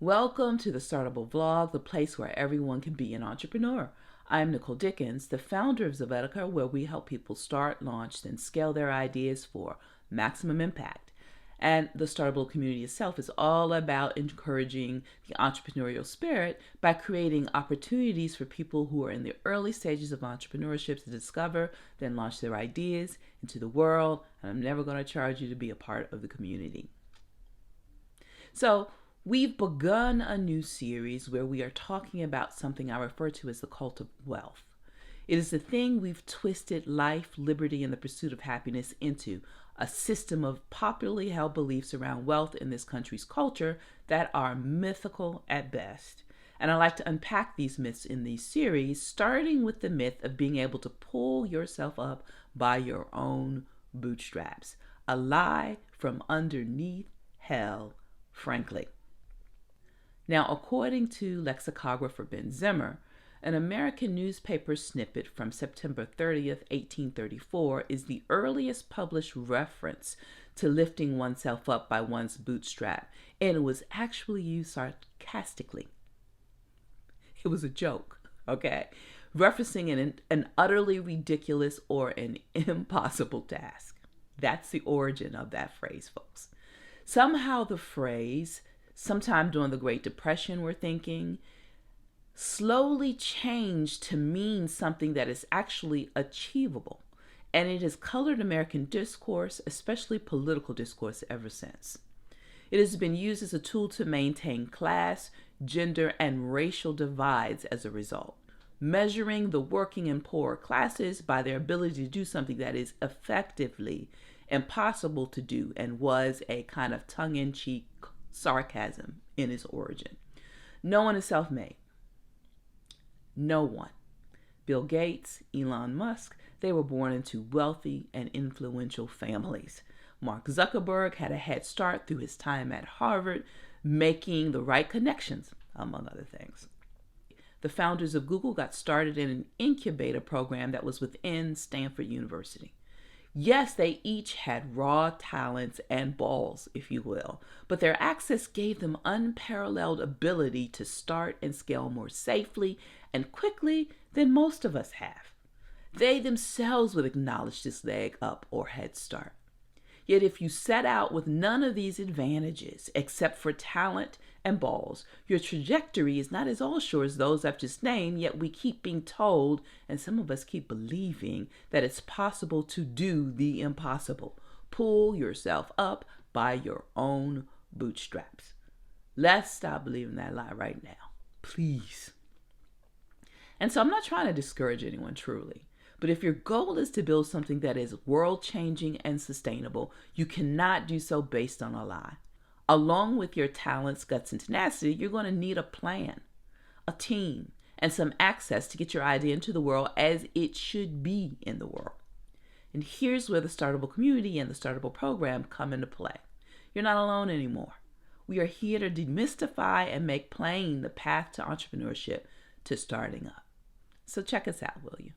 Welcome to the Startable Vlog, the place where everyone can be an entrepreneur. I'm Nicole Dickens, the founder of Zevetica, where we help people start, launch, and scale their ideas for maximum impact. And the Startable community itself is all about encouraging the entrepreneurial spirit by creating opportunities for people who are in the early stages of entrepreneurship to discover, then launch their ideas into the world. And I'm never going to charge you to be a part of the community. So, we've begun a new series where we are talking about something I refer to as the cult of wealth. It is the thing we've twisted life, liberty, and the pursuit of happiness into, a system of popularly held beliefs around wealth in this country's culture that are mythical at best. And I like to unpack these myths in these series, starting with the myth of being able to pull yourself up by your own bootstraps. A lie from underneath hell, frankly. Now, according to lexicographer Ben Zimmer, an American newspaper snippet from September 30th, 1834 is the earliest published reference to lifting oneself up by one's bootstrap, and it was actually used sarcastically. It was a joke, okay? Referencing an utterly ridiculous or an impossible task. That's the origin of that phrase, folks. Somehow the phrase, sometime during the Great Depression, we're thinking, slowly changed to mean something that is actually achievable. And it has colored American discourse, especially political discourse, ever since. It has been used as a tool to maintain class, gender, and racial divides as a result, measuring the working and poor classes by their ability to do something that is effectively impossible to do, and was a kind of tongue-in-cheek sarcasm in its origin. No one is self-made. No one. Bill Gates, Elon Musk, they were born into wealthy and influential families. Mark Zuckerberg had a head start through his time at Harvard, making the right connections, among other things. The founders of Google got started in an incubator program that was within Stanford University. Yes, they each had raw talents and balls, if you will, but their access gave them unparalleled ability to start and scale more safely and quickly than most of us have. They themselves would acknowledge this leg up or head start. Yet if you set out with none of these advantages except for talent and balls, your trajectory is not as all sure as those I've just named, yet we keep being told, and some of us keep believing, that it's possible to do the impossible. Pull yourself up by your own bootstraps. Let's stop believing that lie right now, please. And so I'm not trying to discourage anyone, truly. But if your goal is to build something that is world-changing and sustainable, you cannot do so based on a lie. Along with your talents, guts, and tenacity, you're going to need a plan, a team, and some access to get your idea into the world as it should be in the world. And here's where the Startable community and the Startable program come into play. You're not alone anymore. We are here to demystify and make plain the path to entrepreneurship, to starting up. So check us out, will you?